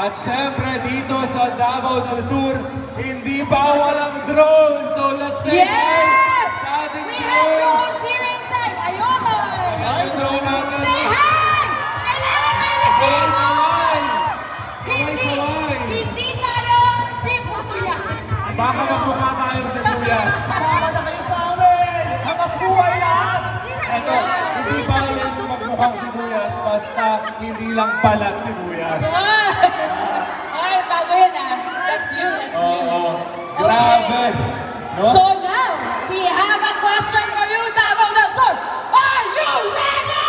At syempre dito sa Davao del Sur, hindi bawal ang drone. So let's say Yes! sa ating We have drone. drones here inside. Ayun! Ay, drone natin. Say hi! Kailangan may resibo! Hindi, Kaway-kaway. hindi tayo sibuyas. Baka magmukha tayong sibuyas. Sama na kayo sa amin! Hanap buhay lahat! Eto, hindi bawal yung magmukhang sibuyas, basta hindi lang balat sibuyas. Ay, bago yun ah. That's you, that's you. Oo. Grabe. No? So now, we have a question for you, Davao del Sur. Are you ready?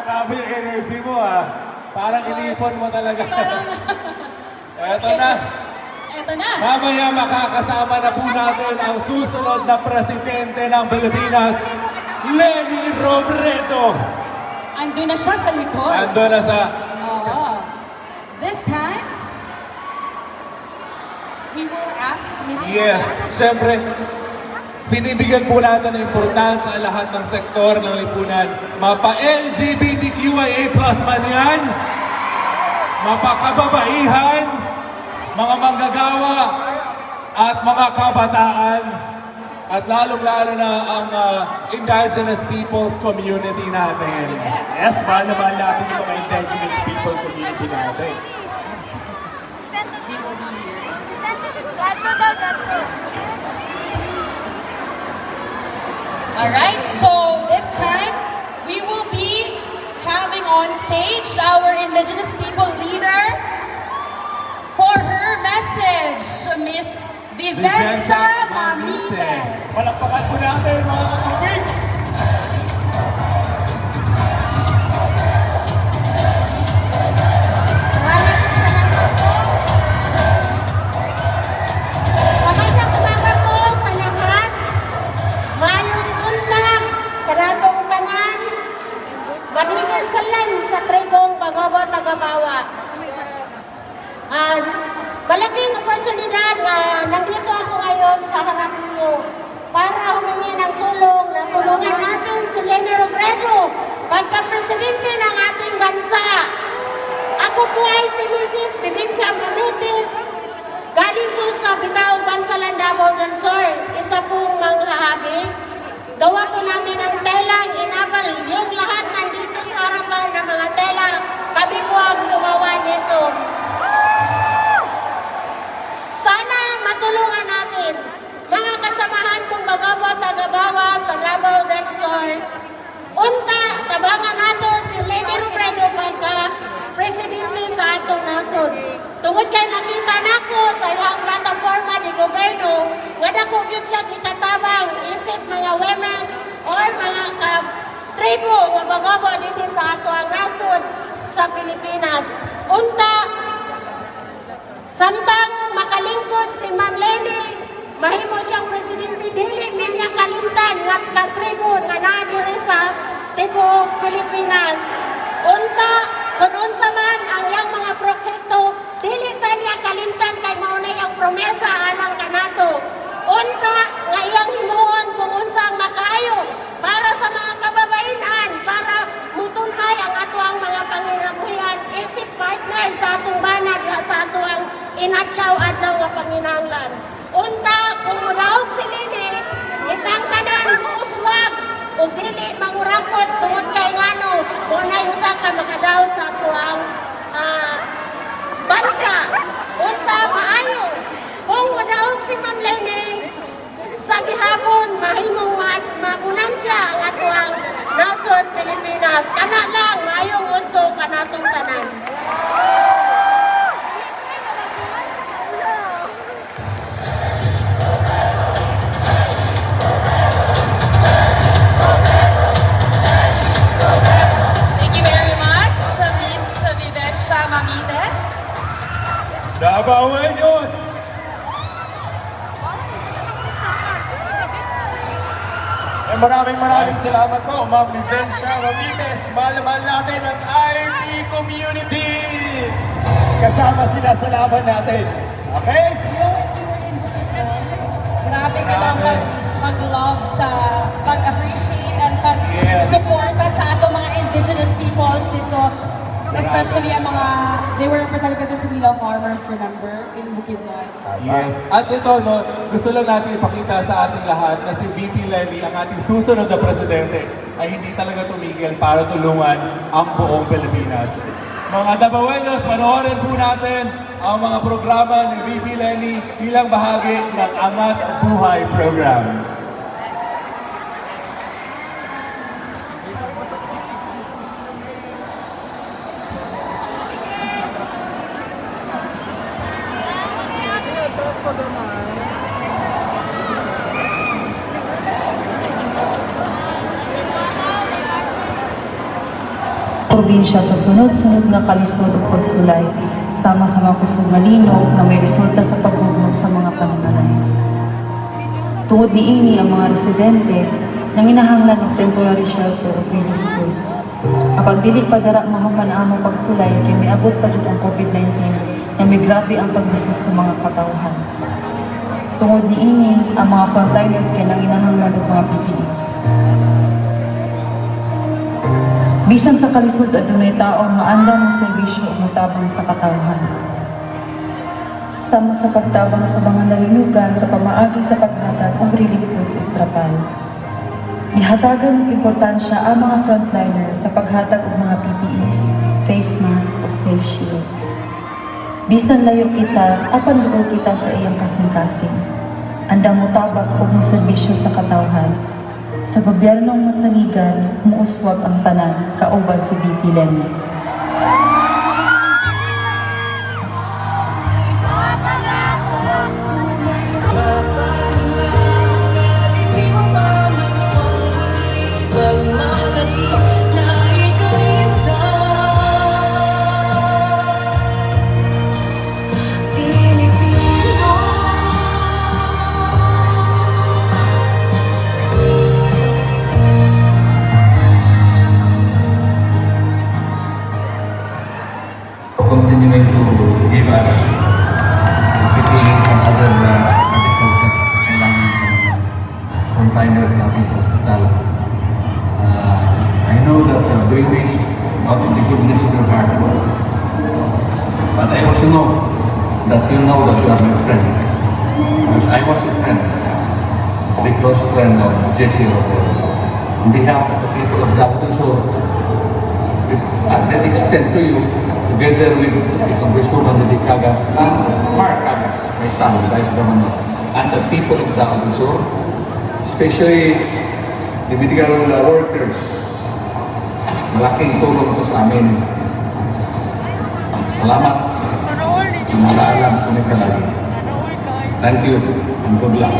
Grabe yung energy mo ah. Parang inipon mo talaga. Eto na. Eto na. Mamaya makakasama na po natin ang susunod na presidente ng Pilipinas, Leni Robredo. Andun na siya sa likod. Ando na siya. Oo. This time, we will ask Ms. Yes, siyempre, pinibigyan po natin ng importansya ang lahat ng sektor ng lipunan. Mapa-LGBTQIA+ man yan, mapakababaihan, mga manggagawa, at mga kabataan, at lalong-lalo na ang indigenous people's community natin. Yes, mahal na mahal natin yung mga indigenous people community natin. They will be here. Alright, so this time, we will be having on stage our indigenous people leader for her message, Miss Vivencia Mamites. Palakpakan po natin mga kapwigs! Magandang umaga po sa lahat. Mayong buntag, kanatong tanan, maniwersalan sa tribong Bagobo, Tagabawa. Malaking oportunidad na nandito ako ngayon sa harap niyo para humingi ng tulong na tulungan natin si Leni Robredo pagka-presidente ng ating bansa. Ako po ay si Mrs. Vivencia Mamites. Galing po sa Bitaong Bansalan, Davao del Sur, isa pong manghahabi. Gawa po namin ang telang inabal. Yung lahat nandito sa harapan ng mga tela, kami po ang gumawa nito. Sana matulungan natin mga kasamahan kong Bagobo, Tagabawa sa Davao del Sur. Unta, tabangan nato si Leni Robredo pagka presidente sa atong nasod. Tungod kay nakita nako sa iyang plataforma di gobyerno, wala ko gyud siya gikatabang isip mga women or mga tribo nga Bagobo dinhi sa ato ang nasod sa Pilipinas. Unta, samtang makalingkod si Ma'am Leni, mahimo siyang presidente, dili niya kalimtan nga katribo nga naa diri sa tibuok Pilipinas. Unta, kung unsa man ang iyang mga proyekto, dili ta niya kalimtan kay mao na iyang promesa alang kanato. Unta, nga iyang himuon kung unsa ang makaayo para sa mga kababaihan, para mutunhay ang ato ang mga panginabuhian, isip partner sa atong banad, sa ato ang inadlaw-adlaw nga panginahanglan. Unta, kung mudahog si Leni, itang tanan uswag o dili mangurakot tungod kay ngano, kung na usa ka makadahod sa ato ang bansa. Unta, maayo. Kung mudahog si Ma'am Leni, sa gihapon, mahimong magunan siya ang ato ang nasod Pilipinas. Kana lang, maayong unto kanatong tanan. Thank you very much, Miss Vivencia Mamites. Davao Enyos! Maraming salamat po, Ma'am Vivencia Mamites. Mahal na mahal natin ang IRP communities. Kasama sila sa laban natin. Okay? Grabe ka lang mag-love sa pag-appreciate and Yes. pag-suporta sa ato mga indigenous people Especially ang mga, they were represented by the Sumila farmers, remember, in Bukidnon. Yes. At ito, no, gusto lang natin ipakita sa ating lahat na si VP Lenny, ang ating susunod na presidente, ay hindi talaga tumigil para tulungan ang buong Pilipinas. Mga Dabaweños, panoorin po natin ang mga programa ni VP Lenny bilang bahagi ng Angat Buhay Program. Probinsya sa sunod-sunod nga kalisod ug pagsulay, sama-sama kusog nga linog nga may resulta sa paghubog sa mga panunalay. Tungod niini ang mga residente nanginahanglan og temporary shelter o relief goods. Kapag dili pa dara mahuman ang among pagsulay kay miabot pa jud ang COVID-19 na may grabe ang paglisod sa mga katawhan. Tungod niini ang mga frontliners kay nanginahanglan og mga PPEs. Bisan sa kalisod adunay taong maandam mo serbisyo ug motabang sa katawhan. Sama sa pagtabang sa mga nalinugan sa pamaagi sa paghatag og relief goods ug trapal. Gihatagan og importansya ang mga frontliners sa paghatag og mga PPEs, face mask ug face shields. Bisan layo kita, apan duol kita sa iyang kasing-kasing. Andam motabang og moserbisyo sa katawhan. Sa gobyernong masaligan, muuswag ang tanan, kauban si VP Lenny. Continuing to give us PPEs and other medical kailangan sa mga frontliners natin sa hospital. I know that doing this out of the goodness of your heart, but I also know that you know that you are my friend. Because I was a friend, a very close friend of Jesse Robles. On behalf of the people of Davao Sur, at that extent to you, together with Congresswoman Lily Cagas and Mark Cagas, my son, Vice Governor, and the people of Davao Sur, especially the medical workers. Malaking tulong ito sa amin. Salamat. Nalaalam ko nito lagi. Thank you and good luck.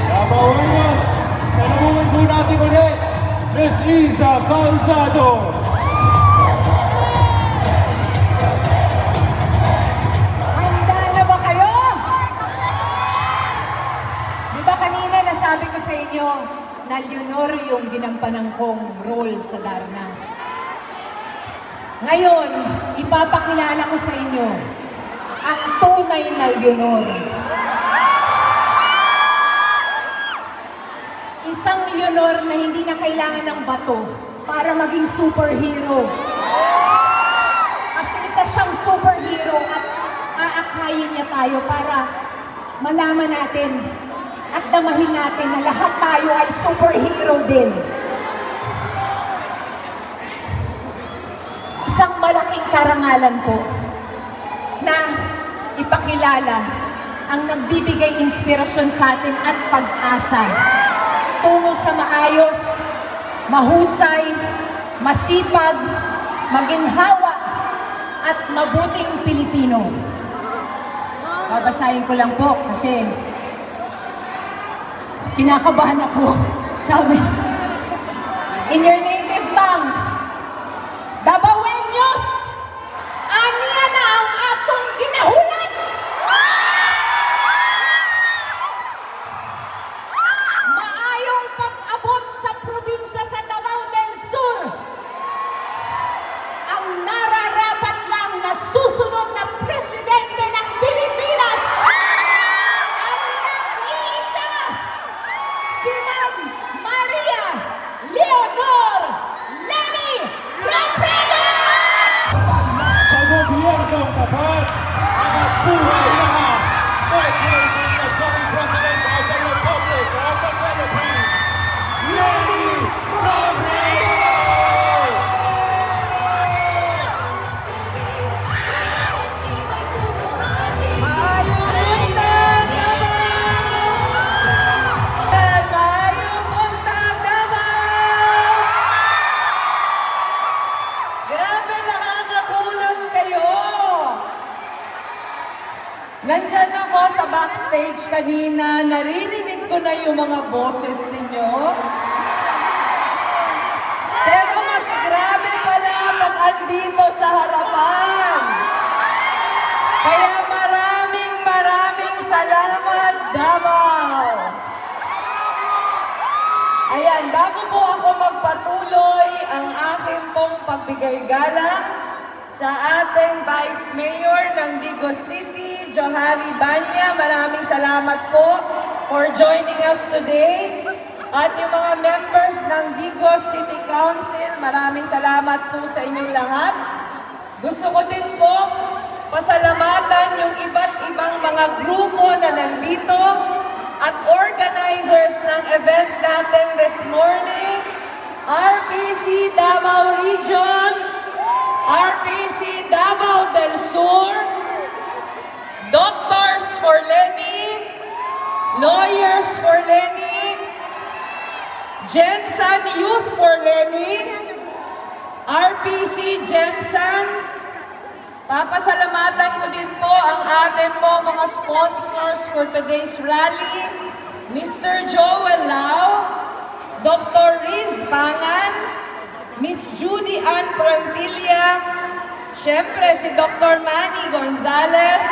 Dabaweños, salubungin po natin ulit, Miss Iza Calzado. Handa na ba kayo? Di ba kanina nasabi ko sa inyo na Leonor yung ginampanan kong role sa Darna? Ngayon, ipapakilala ko sa inyo ang tunay na Leonor. Isang Leonor na hindi na kailangan ng bato para maging superhero. Kasi isa siyang superhero at aakayin niya tayo para malaman natin at damahin natin na lahat tayo ay superhero din. Isang malaking karangalan po na ipakilala ang nagbibigay inspirasyon sa atin at pag-asa tungo sa maayos, mahusay, masipag, maginhawa at mabuting Pilipino. Babasahin ko lang po kasi kinakabahan ako. Sabi, in your native tongue, Dabaweños, aniya na ang atong ginahulan. Maayong pag-abot sa probinsya sa Davao del Sur. Ang nararapat lang na susunod na presidente ng Pilipinas. Ang nag-iisa, si Ma'am Maria Mabuhay na! Congratulations to the coming President of the Republic of the Philippines, Lenny Robredo! Grabe, nakakagulat kayo! Nandyan ako sa backstage kanina, naririnig ko na yung mga boses ninyo. Pero mas grabe pala pag andito sa harapan. Kaya maraming salamat, Davao! Ayan, bago po ako magpatuloy ang aking pong pagbigay galang sa ating Vice Mayor ng Digos City, Johari Banya. Maraming salamat po for joining us today. At yung mga members ng Digos City Council, maraming salamat po sa inyong lahat. Gusto ko din po pasalamatan yung iba't ibang mga grupo na nandito at organizers ng event natin this morning. RPC Davao Region, RPC Davao del Sur, Doctors for Lenny, Lawyers for Lenny, Jensen Youth for Lenny, RPC Jensen. Papasalamatan ko din po ang ating po mga sponsors for today's rally, Mr. Joel Lau, Dr. Riz Pangan, Miss Judy Ann Prantilla, syempre si Dr. Manny Gonzalez,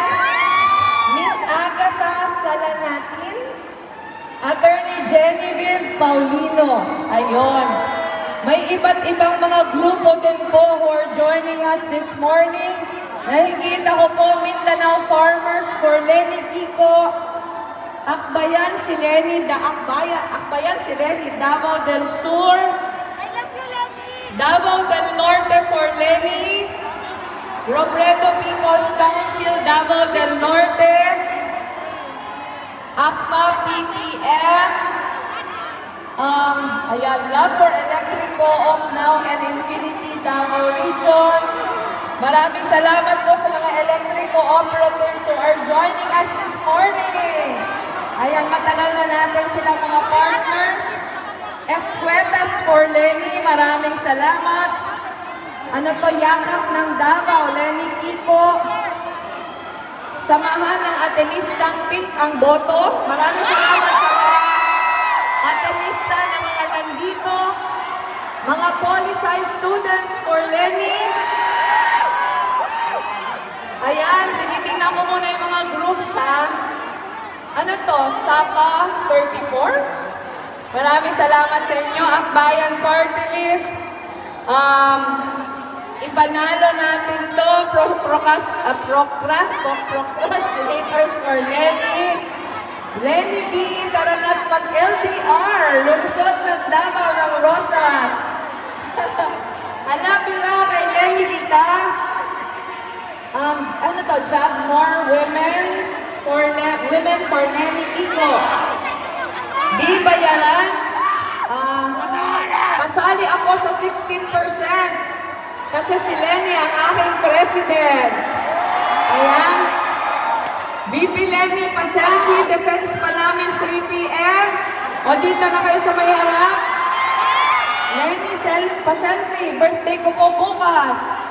Miss Agatha Salanatin, Attorney Genevieve Paulino. Ayun. May iba't ibang mga grupo din po who are joining us this morning. Nakikita ko po Mindanao Farmers for Lenny Kiko, Akbayan si Lenny, Akbayan si Lenny, Davao del Sur, Davao del Norte for Lenny, Robredo People's Council, Davao del Norte, ACMA PPM, ayan, Love for Electric Co-op Now and Infinity Davao Region. Maraming salamat po sa mga electric cooperatives who are joining us this morning. Ayan, matagal na natin silang mga partners. Escuelas for Lenny, maraming salamat. Ano to, Yakap ng Davao, Lenny Kiko. Samahan ng Atenistang Pink ang boto. Maraming salamat sa mga Atenista na mga nandito. Mga Poli-Sci students for Lenny. Ayan, tinitingnan ko muna yung mga groups, ha? Ano to? Sapa 34? Maraming salamat sa inyo. Akbayan Party List. Ipanalo natin to. Procrastinators for Lenny. Lenny B. Taranat mag-LDR. Lungsod ng Davao ng Rosas. Hanapin na kay Lenny kita. Ano to? Javmore Women for Lenny Kiko. Di bayaran. Pasali ako sa 16% kasi si Lenny ang aking president. Ayan. VP Lenny, pa-selfie. Defense pa namin 3 p.m. O dito na kayo sa may harap. Lenny, pa-selfie. Birthday ko po bukas.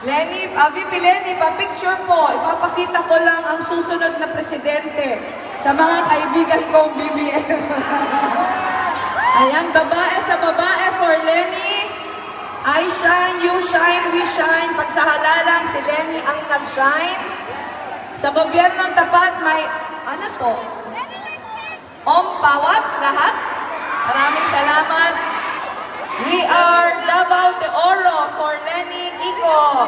Lenny, VP Lenny, pa-picture po. Ipapakita ko lang ang susunod na presidente sa mga kaibigan kong BBM. Ayan, babae sa babae for Lenny. I shine, you shine, we shine. Pag sa halalang, si Lenny ang nag-shine. Sa gobyernong tapat, may, ano to? Pawat, lahat. Maraming salamat. We are Davao de Oro for Lenny Kiko.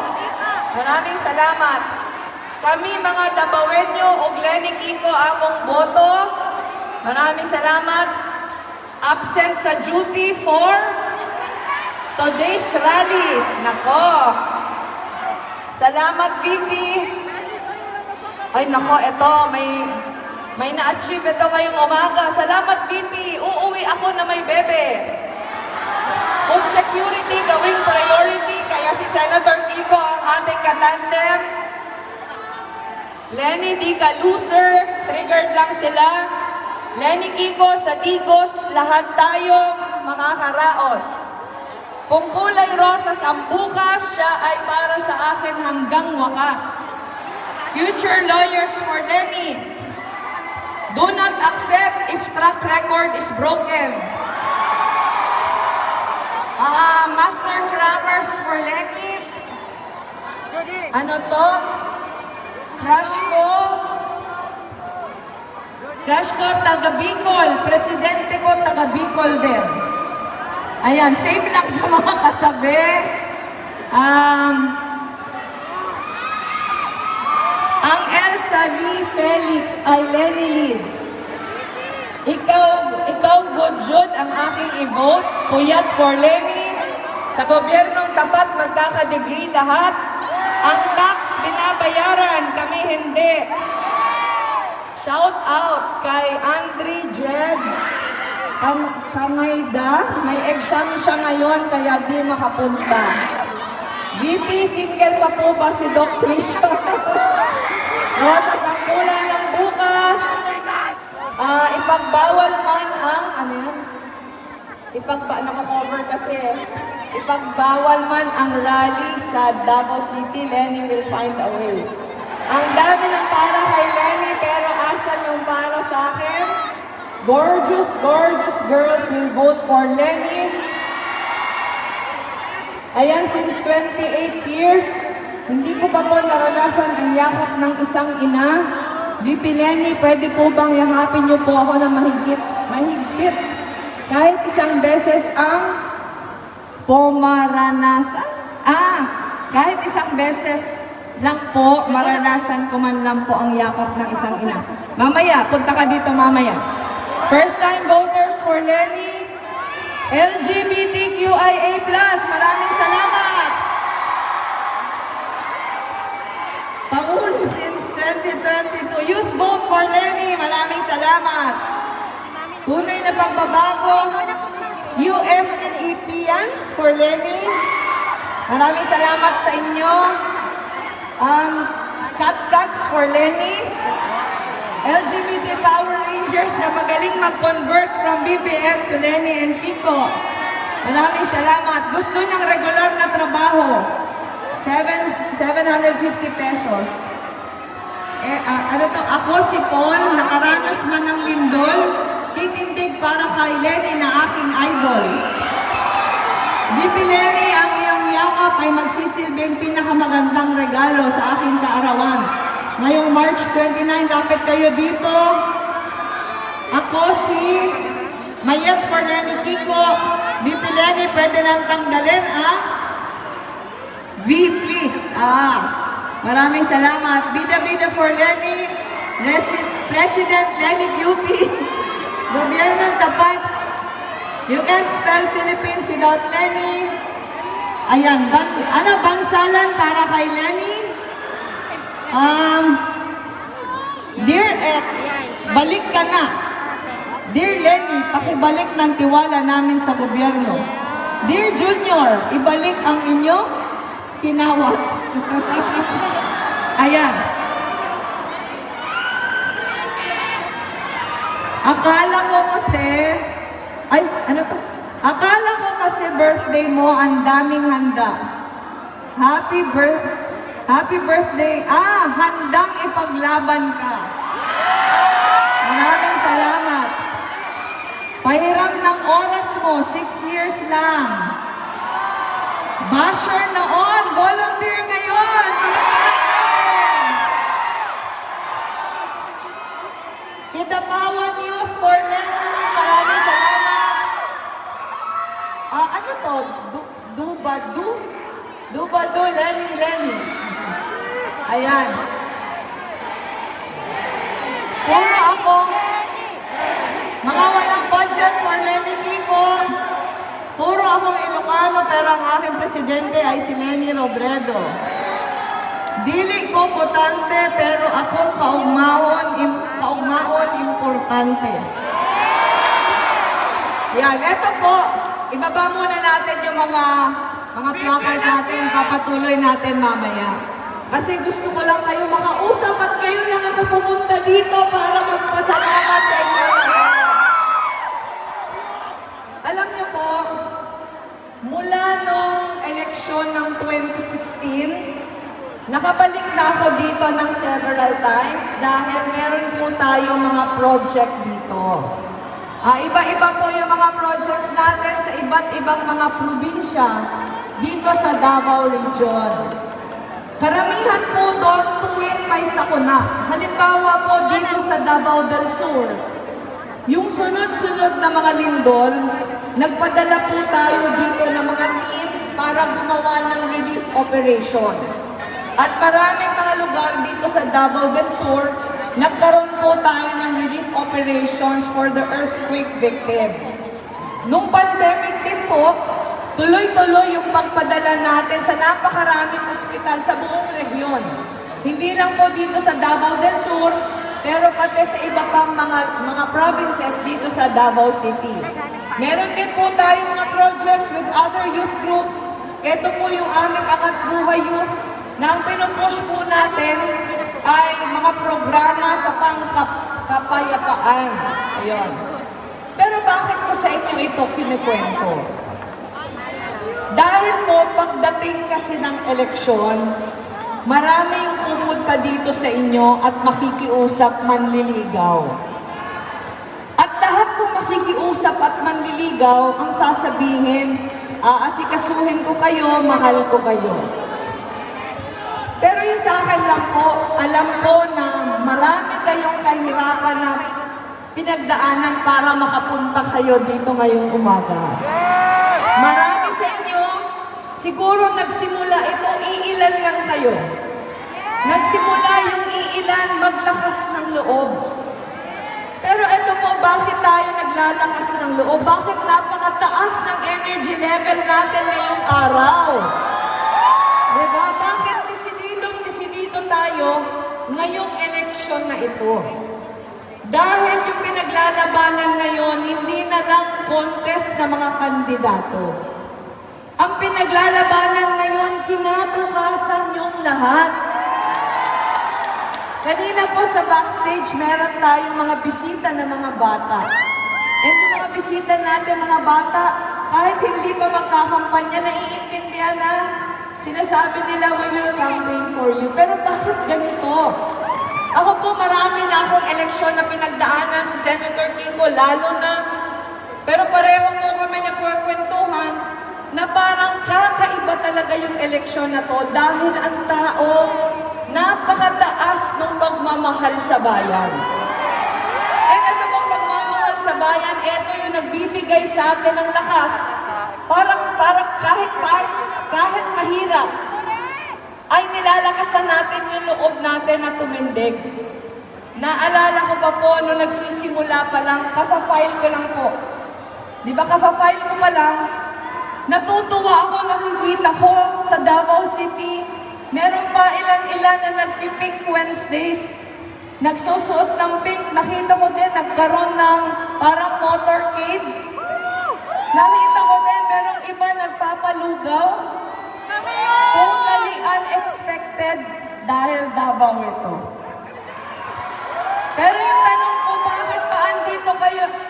Maraming salamat. Kami mga Davaoenyo og Lenny Kiko among boto. Maraming salamat. Absent sa duty for today's rally. Nako. Salamat, VP. Ay nako, may na-achieve ito ngayong umaga. Salamat, VP. Uuwi ako na may bebe. Food security gawing priority. Kaya si Senator Kiko ang ating katandem. Lenny, di ka loser. Triggered lang sila. Lenny Kiko, sa Digos, lahat tayo makakaraos. Kung kulay rosas ang bukas, siya ay para sa akin hanggang wakas. Future lawyers for Lenny. Do not accept if track record is broken. Master crammers for Lenny. Ano to? Crush ko, taga Bicol. Presidente ko, taga Bicol din. Ayan, same lang sa mga katabi. Ang Elsa Lee Felix ay Lenny Leeds. Ikaw good Jud ang aking i-vote. Puyat for Lenny. Sa gobyernong tapat, magkaka-degree lahat. Ang tax binabayaran, kami hindi. Shout out kay Andre Jed Kamayda. May exam siya ngayon kaya di makapunta. VP, single pa po ba si Doc Trisha? Rosas ang kulay ng bukas. Ipagbawal man ang, ano yan? Naka-cover kasi. Ipagbawal man ang rally sa Davao City, Lenny will find a way. Ang dami ng para kay Lenny, pero asan yung para sa akin? Gorgeous, gorgeous girls will vote for Lenny. Ayan, since 28 years, hindi ko pa po naranasan ang yakap ng isang ina. VP Lenny, pwede po bang yakapin niyo po ako na mahigpit? Kahit isang beses ang maranasan? Kahit isang beses lang po, maranasan ko man lang po ang yakap ng isang ina. Mamaya, punta ka dito mamaya. First time voters for Lenny. LGBTQIA+, maraming salamat! Pangulo since 2022. Youth vote for Lenny, maraming salamat! Tunay na pagbabago. USEPians for Lenny. Maraming salamat sa inyo. Cat for Lenny. LGBT Power Rangers na magaling mag-convert from BBM to Lenny and Kiko. Maraming salamat. Gusto ng regular na trabaho. 750 pesos. Ako si Paul, nakaranas man ng lindol, titindig para kay Lenny na aking idol. VP Lenny, ang iyong yakap ay magsisilbing pinakamagandang regalo sa aking kaarawan. Ngayong March 29, lapit kayo dito. Ako si Mayet for Lenny Kiko. VP Lenny, pwede lang tanggalin ang V, please. Maraming salamat. Bida-bida for Lenny. President Lenny Cutie. Gobyernong tapat. You can spell Philippines without Lenny. Ayan, bansalan para kay Lenny? Dear X, balik ka na. Dear Lenny, pakibalik ng tiwala namin sa gobyerno. Dear Junior, ibalik ang inyong kinawat. Ayan. Akala ko kasi birthday mo, ang daming handa. Happy birthday. Handang ipaglaban ka. Maraming salamat. Pahiram ng oras mo, 6 years lang. Basher noon, volunteer ngayon. Kidapawan Youth for Lenny, maraming salamat. Ano to? Dubado, Lenny. Ayan. Puro akong mga walang budget for Lenny Kiko. Puro akong Ilocano pero ang aking presidente ay si Lenny Robredo. Dili ko botante pero akong kaugmaon importante. Yan, eto po. Ibaba muna natin yung mga placards natin, papatuloy natin mamaya. Kasi gusto ko lang kayo makausap at kayo lang ako pumunta dito para magpasalamat sa inyo. Alam niyo po, mula nung eleksyon ng 2016, nakabalik na ako dito ng several times dahil meron po tayo mga project dito. Iba-iba po yung mga projects natin sa iba't ibang mga probinsya dito sa Davao Region. Karamihan po doon tuwing may sakuna. Halimbawa po dito sa Davao del Sur, yung sunod-sunod na mga lindol, nagpadala po tayo dito ng mga teams para gumawa ng relief operations. At maraming mga lugar dito sa Davao del Sur, nagkaroon po tayo ng relief operations for the earthquake victims. Nung pandemic din po, tuloy-tuloy yung pagpadala natin sa napakaraming ospital sa buong rehiyon. Hindi lang po dito sa Davao del Sur, pero pati sa iba pang mga provinces dito sa Davao City. Meron din po tayong mga projects with other youth groups. Ito po yung aming Angat Buhay Youth na ang pinupush po natin ay mga programa sa pangkapayapaan. Ayun. Pero bakit ko sa inyo ito kinikwento? Dahil po pagdating kasi ng eleksyon, marami yung pupunta dito sa inyo at makikiusap manliligaw. At lahat kong makikiusap at manliligaw, ang sasabihin, aasikasuhin ko kayo, mahal ko kayo. Pero yung sa akin lang po, alam ko na marami kayong kahirapan na pinagdaanan para makapunta kayo dito ngayong umaga. Marami sa inyo, siguro nagsimula ito, iilan lang kayo. Nagsimula yung iilan maglakas ng loob. Pero ito po, bakit tayo naglalakas ng loob? Bakit napakataas ng energy level natin ngayong araw? Diba? Bakit desididong tayo ngayong eleksyon na ito? Dahil yung pinaglalabanan ngayon, hindi na lang contest na mga kandidato. Ang pinaglalabanan ngayon, kinabukasan yung lahat. Kanina po sa backstage, meron tayong mga bisita ng mga bata. And yung mga bisita natin, mga bata, kahit hindi pa magkakampanya, naiintindihan na sinasabi nila, we will campaign for you. Pero bakit ganito? Ako po, marami na akong eleksyon na pinagdaanan si Senator Kiko, lalo na. Pero pareho po kami nagkukwentuhan na parang kakaiba talaga yung eleksyon na to dahil ang tao napakataas ng pagmamahal sa bayan. And ito pong pagmamahal sa bayan, ito yung nagbibigay sa atin ng lakas. Parang kahit mahirap, ay nilalakasan natin yung loob natin na tumindig. Naalala ko pa po, nung nagsisimula pa lang, kasa-file ko lang po. Di ba kasa-file ko pa lang, natutuwa ako nakikita ko sa Davao City, meron pa ilan-ilan na nagpipink Wednesdays. Nagsusuot ng pink, nakita ko din, nagkaroon ng parang motorcade. Nakita ko din, merong iba nagpapalugaw. Totally unexpected dahil Davao ito. Pero yung tanong ko, bakit pa andito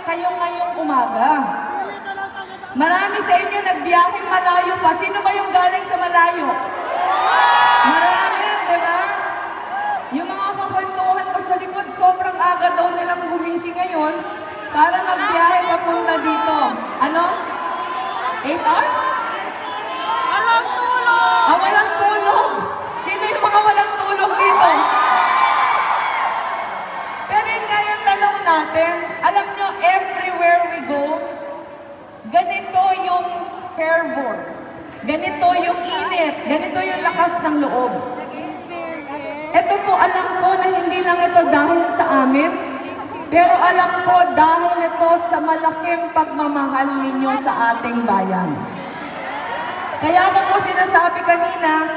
kayo ngayong umaga? Marami sa inyo nagbiyaheng malayo pa. Sino ba yung galing sa malayo? Marami, di ba? Yung mga kakwentuhan ko sa likod, sobrang aga daw nilang gumising ngayon para magbiyahe papunta dito. Ano? 8 hours? Walang tulog! Walang tulog! Sino yung mga walang tulog dito? Pero yun nga yung tanong natin, alam nyo, everywhere we go, ganito yung fervor, ganito yung init, ganito yung lakas ng loob. Ito po, alam ko na hindi lang ito dahil sa amin, pero alam ko dahil ito sa malaking pagmamahal ninyo sa ating bayan. Kaya ako po sinasabi kanina,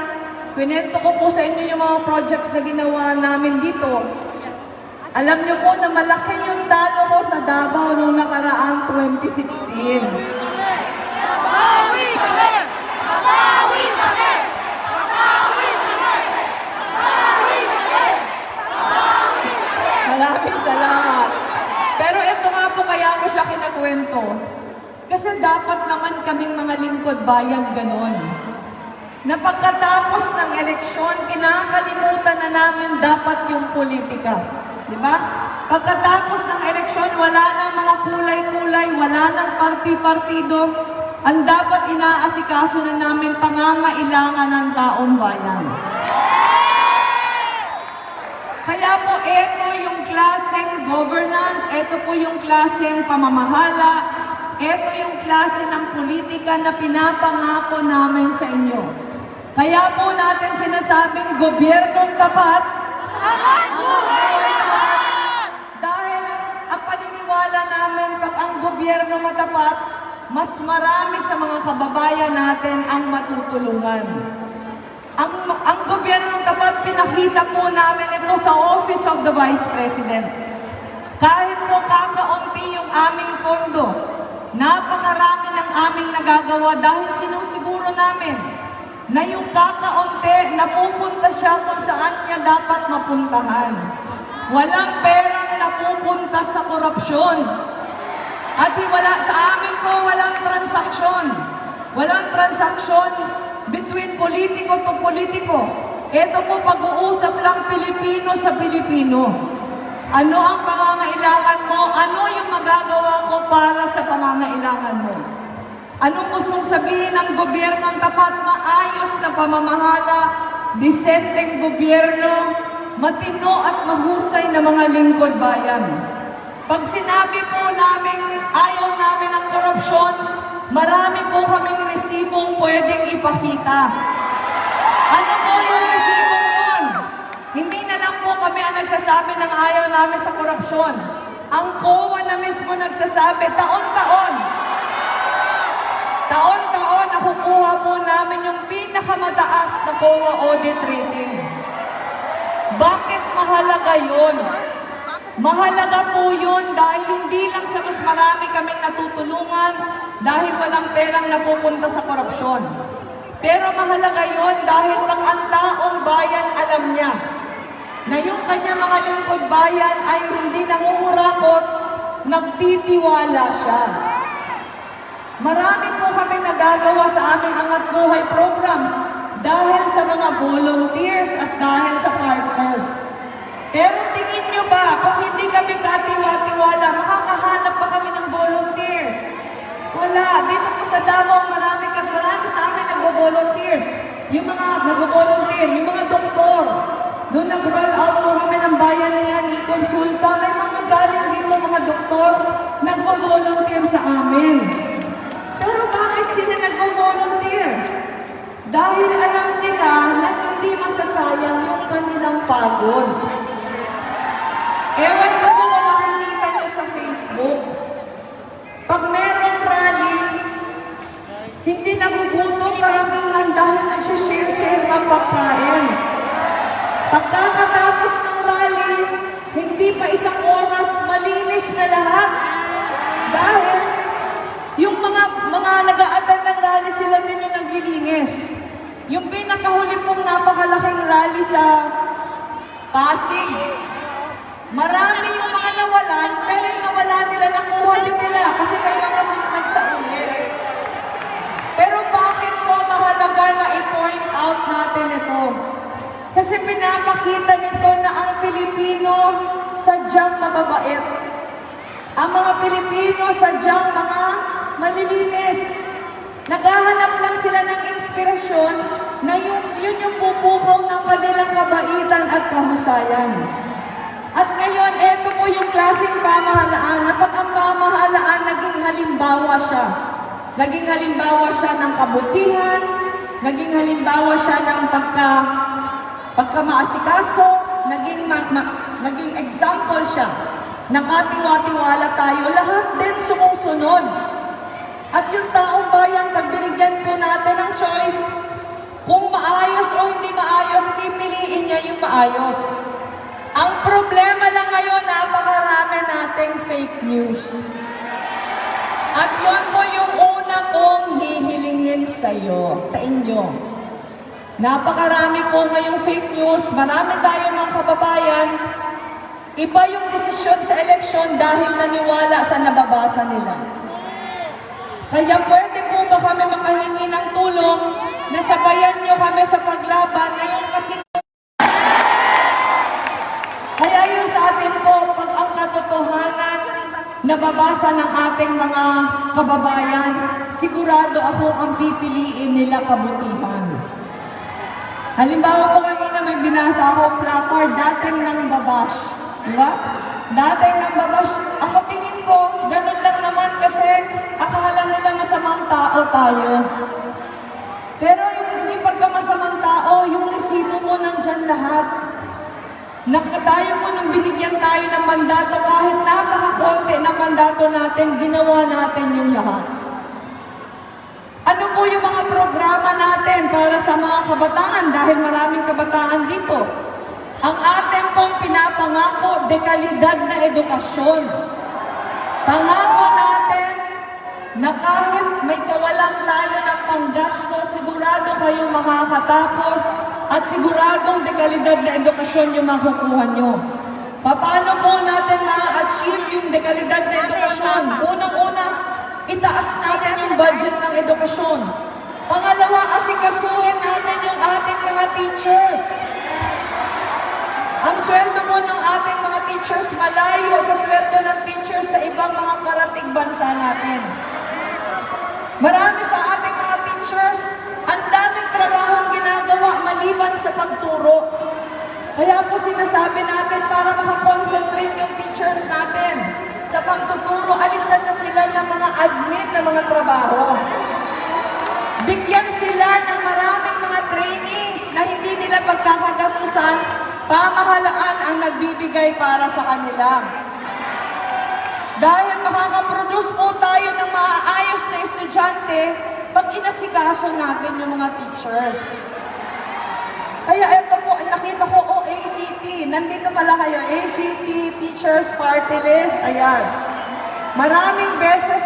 kwento ko po sa inyo yung mga projects na ginawa namin dito. Alam niyo po na malaki yung talo ko sa Davao noong nakaraang 2016. Maraming salamat. Pero ito nga po kaya ko siya kinakwento. Kasi dapat naman kaming mga lingkod bayan ganon. Na pagkatapos ng eleksyon, kinakalimutan na namin dapat yung politika. Di ba? Pagkatapos ng eleksyon, wala nang mga kulay-kulay, wala nang parti-partido. Ang dapat inaasikaso na namin pangangailangan ng taong bayan. Kaya po, ito yung klaseng governance, ito po yung klaseng pamamahala, ito yung klase ng politika na pinapangako namin sa inyo. Kaya po natin sinasabing gobyernong tapat, dahil ang paniniwala namin pag ang gobyerno matapat, mas marami sa mga kababayan natin ang matutulungan. Ang gobyernong tapat, pinakita po namin ito sa Office of the Vice President. Kahit po kakaunti yung aming pondo, napakarami ng aming nagagawa dahil sinusiguro namin na yung kakaunti, napupunta siya kung saan niya dapat mapuntahan. Walang perang napupunta sa korupsyon. At wala, sa amin po, walang transaksyon. Walang transaksyon between politiko to politiko. Ito po pag-uusap lang Pilipino sa Pilipino. Ano ang pangangailangan mo? Ano yung magagawa ko para sa pangangailangan mo? Anong gustong sabihin ng gobyernong tapat? Maayos na pamamahala, disenteng gobyerno, matino at mahusay na mga lingkod bayan. Pag sinabi po namin ayaw namin ng korupsyon, marami po kaming resibong pwedeng ipakita. Ano po yung resibong yun? Hindi na lang po kami ang nagsasabi ng ayaw namin sa korupsyon. Ang COA na mismo nagsasabi, taon-taon, nakukuha po namin yung pinakamataas na COA audit rating. Bakit mahalaga yun? Mahalaga po yun dahil hindi lang sa mas marami kaming natutulungan dahil walang perang napupunta sa korupsyon. Pero mahalaga yun dahil pag ang taong bayan alam niya na yung kanyang mga lingkod bayan ay hindi nangungurakot, nagtitiwala siya. Marami po kami nagagawa sa aming Angat Buhay programs dahil sa mga volunteers at dahil sa partners. Pero tingin nyo ba, kung hindi kami katiwa-tiwala, makakahanap pa kami ng volunteers? Wala. Dito po sa Davao, marami sa amin nag-volunteers. Yung mga nag-volunteer, yung mga doktor. Doon nag-roll out po kami ng bayan na yan, i-consulta. May mga galing dito, mga doktor, nag-volunteer sa amin. Pero bakit sila nag-volunteer? Dahil alam nila na hindi masasayang yung kanilang pagod. Ewan ko po kung nakikita nyo sa Facebook. Pag merong rally, hindi nagugutom karamihan dahil nagsishare-share ng pagkain. Pagkatapos ng rally, hindi pa isang oras, malinis na lahat. Dahil yung mga nag-a-attend ng rally, sila din yung naglilinis. Yung pinakahuli pong napakalaking rally sa Pasig, marami yung mga nawalan, pero yung nawalan nila, nakuha din nila kasi may mga nagsauli. Pero bakit po mahalaga na i-point out natin ito? Kasi pinapakita nito na ang Pilipino sadyang mababait. Ang mga Pilipino sadyang mga malilinis. Naghahanap lang sila ng inspirasyon na yun yung pupukaw ng kanilang kabaitan at kahusayan. At ngayon, ito po yung klaseng pamahalaan na pag ang pamahalaan naging halimbawa siya. Naging halimbawa siya ng kabutihan, naging halimbawa siya ng pagkamaasikaso, naging example siya. Nakatiwa-tiwala tayo, lahat din sumusunod. At yung taong bayan, pag binigyan po natin ng choice, Kung maayos o hindi maayos, pipiliin niya yung maayos. Ang problema lang ngayon, napakarami nating fake news. At yun po yung una kong hihilingin sa inyo. Napakarami po ngayong fake news, marami tayong mga kababayan, iba yung desisyon sa eleksyon dahil naniwala sa nababasa nila. Kaya pwede po ba kami makahingi ng tulong na sabayan nyo kami sa paglaban na yung kasi... Kaya yun sa atin po, pag ang katotohanan nababasa ng ating mga kababayan, sigurado ako ang pipiliin nila kabutihan. Halimbawa po kanina may binasa ako placard, dating ng babash. Diba? Dating ng babash. Ako tingin ko, ganun lang naman kasi akala nila masamang tao tayo. Pero yung hindi pagkamasamang tao, yung resibo mo nandyan lahat. Tayo po nung binigyan tayo ng mandato, kahit napakakonti ng mandato natin, ginawa natin yung lahat. Ano po yung mga programa natin para sa mga kabataan dahil maraming kabataan dito? Ang ating pong pinapangako, dekalidad na edukasyon. Pangako natin na kahit may kawalan tayo ng panggasto, sigurado kayo makakatapos at siguradong dekalidad na edukasyon yung makukuha nyo. Paano po natin ma-achieve yung dekalidad na edukasyon? Unang-una, itaas natin yung budget ng edukasyon. Pangalawa, asikasuhin natin yung ating mga teachers. Ang sweldo mo ng ating mga teachers malayo sa sweldo ng teachers sa ibang mga karatig bansa natin. Marami sa ating mga teachers, ang daming trabahong ginagawa maliban sa pagturo. Kaya po sinasabi natin para makakonsentrate yung teachers natin sa pagtuturo, alisan na sila ng mga admin na mga trabaho. Bigyan sila ng maraming mga trainings na hindi nila pagkakagastusan, pamahalaan ang nagbibigay para sa kanila. Dahil makakaproduce po tayo ng maayos na estudyante pag inasikaso natin yung mga teachers. Kaya ito po, nakita ko, ACT. Nandito pala kayo, ACT Teachers Party List. Ayan. Maraming beses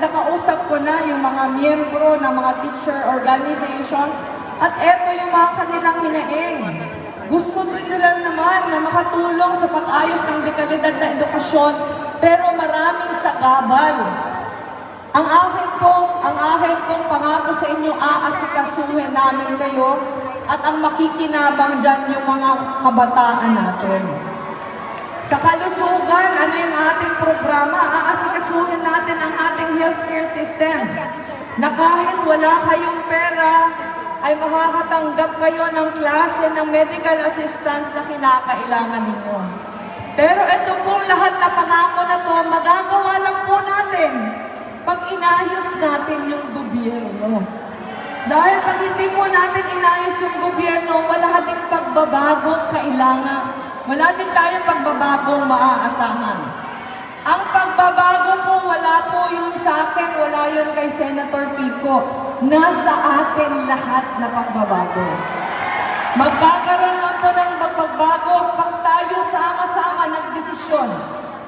nakausap ko na yung mga miyembro ng mga teacher organizations at ito yung mga kanilang hinaing. Gusto nila naman na makatulong sa pag-ayos ng dekalidad na edukasyon, pero maraming sagabal. Ang akin pong pangako sa inyo, aasikasuhin namin kayo at ang makikinabang dyan yung mga kabataan natin. Sa kalusugan, ano yung ating programa? Aasikasuhin natin ang ating healthcare system na kahit wala kayong pera, ay makakatanggap kayo ng klase ng medical assistance na kinakailangan ninyo. Pero ito po lahat na pangako na to, magagawa lang po natin pag inayos natin yung gobyerno. Dahil pag hindi po natin inayos yung gobyerno, wala ding pagbabagong kailangan. Wala din tayong pagbabagong maaasahan. Ang pagbabago po, wala po yun sa akin, wala yun kay Senator Kiko. Nasa atin lahat na pagbabago. Magkakaroon lang po ng pagbabago pag tayo sama-sama nagdesisyon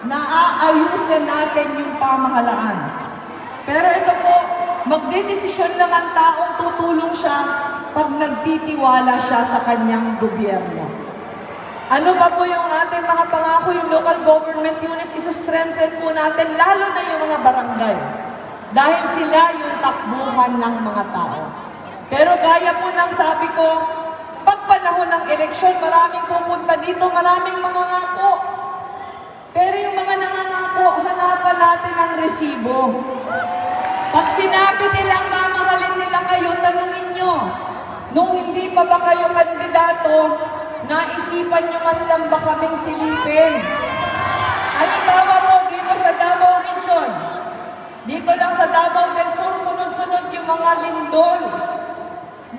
na aayusin natin yung pamahalaan. Pero ito po, magdedesisyon lang ang taong tutulong siya pag nagtitiwala siya sa kanyang gobyerno. Ano pa po yung ating mga pangako, yung local government units, isa-strengthen po natin, lalo na yung mga barangay. Dahil sila yung takbuhan ng mga tao. Pero gaya po ng sabi ko, pag panahon ng eleksyon, maraming pupunta dito, maraming mga ngako. Pero yung mga nangangako, hanapan natin ang resibo. Pag sinabi nilang mamahalin nila kayo, tanungin nyo, nung hindi pa ba kayo kandidato, naisipan nyo man lang ba kaming silipin? Halimbawa po dito sa Davao Region, dito lang sa Davao del Sur, sunod-sunod yung mga lindol.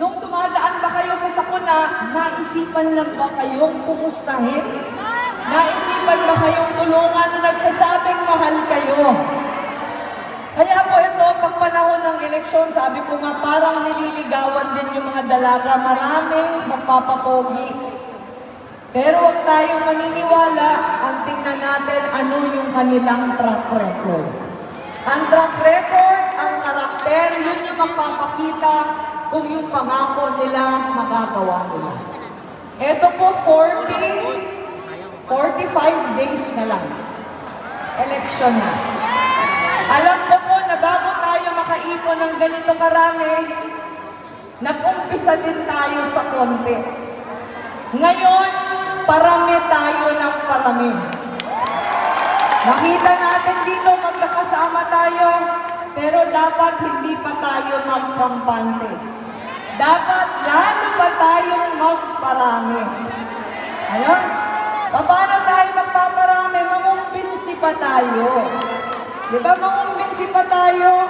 Nung dumadaan ba kayo sa sakuna, naisipan lang ba kayong kumustahin? Naisipan ba kayong tulungan na nagsasabing mahal kayo? Kaya po ito, pag panahon ng eleksyon, eleksyon, sabi ko nga, parang nililigawan din yung mga dalaga. Maraming magpapapogi. Pero huwag tayong maniniwala, ang tingnan natin ano yung kanilang track record. Ang track record, ang karakter, yun yung magpapakita kung yung pangako nila magagawa nila. Ito po, 45 days na lang. Election na. Alam ko po na bago tayo makaipon ng ganito karami, nag-umpisa din tayo sa konti. Ngayon, parami tayo ng parami. Nakita natin dito, magkakasama tayo, pero dapat hindi pa tayo magkampante. Dapat lalo pa tayong magparami. Ayun? Paano tayo magpaparami? Mangumbinsi pa tayo. Di ba mangumbinsi pa tayo?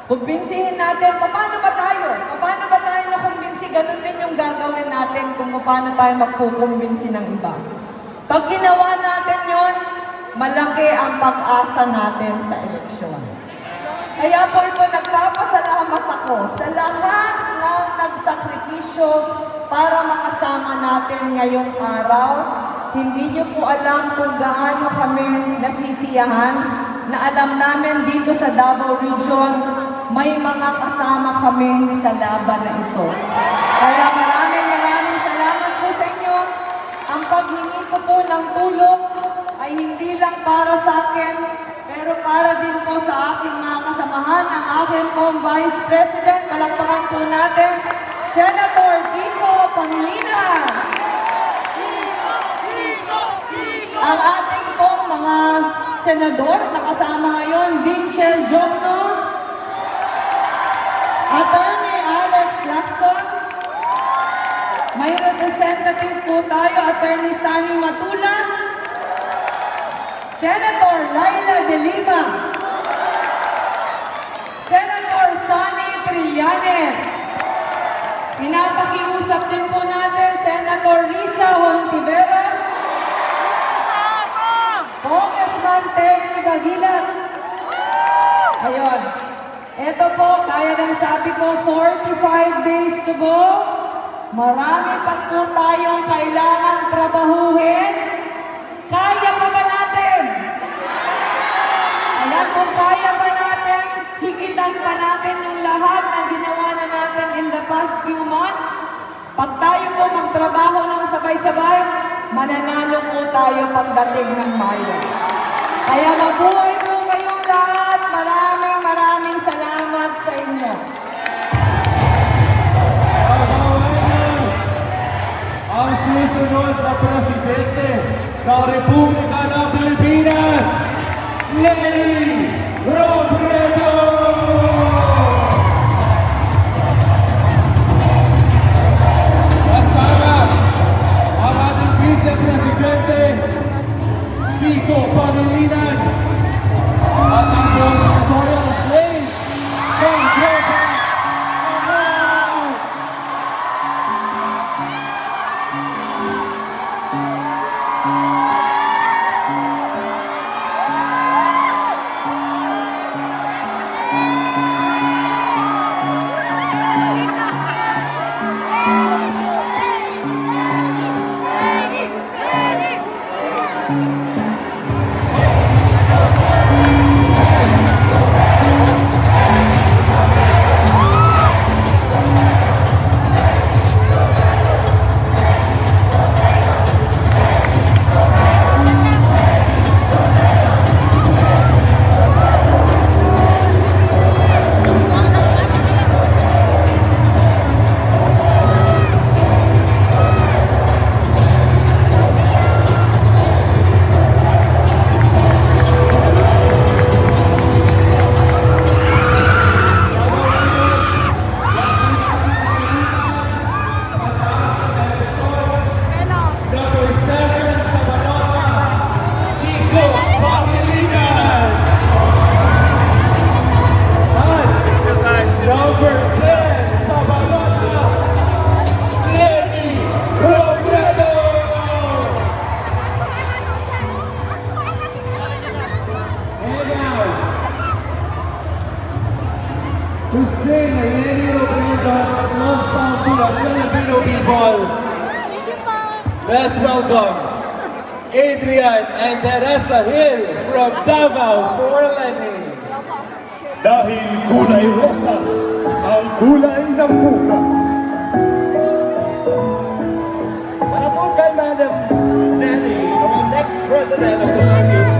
Kumbinsihin natin, paano ba tayo? Paano ba tayo nakumbinsi? Ganun din yung gagawin natin kung paano tayo magkukumbinsi ng iba. Pag ginawa natin yon, malaki ang pag-asa natin sa eleksyon. Kaya po ito, nagpapasalamat ako sa lahat ng nagsakripisyo para makasama natin ngayong araw. Hindi niyo po alam kung gaano kami nasisiyahan na alam namin dito sa Davao Region, may mga kasama kami sa laban na ito. Kaya maraming salamat po sa inyo. Ang paghingi ko po ng tulong ay hindi lang para sa akin, pero para din po sa aking mga kasamahan, ang aking pong Vice President, palakpakan po natin, Senator Kiko Pangilinan. Ang ating pong mga senador na kasama ngayon, Vincel Jokno, Attorney Alex Lacson, may representative po tayo, Attorney Sani Matula, Senator Laila De Lima, Senator Sonny Trillanes, pinapakiusap din po natin, Senator Risa Hontiveros, Congressman Terry Bagilan. Ayun. Ito po, kaya ng sabi ko, 45 days to go. Marami pa po tayong kailangan trabahuhin. Kaya pa ba natin? Ayan, kung kaya pa natin, higitan pa natin yung lahat na ginawa na natin in the past few months. Pag tayo po magtrabaho ng sabay-sabay, mananalo po tayo pagdating ng Mayo. Kaya mabuhay po kayong lahat. Maraming salamat sa inyo. Ang susunod na presidente ng Republika ng Pilipinas, Leni Robredo! Kasama ang ating vice-presidente, Kiko Pangilinan, at ang buong senatorial slate, Congresa Amao! Hussein Lenny Robredo of Los Santos, Filipino people. Let's welcome Adrian and Teresa Hill from Davao for Lenny. Dahil kulay rosas ang kulay ng bukas. Para po kay Madam Lenny, our next President of the Philippines.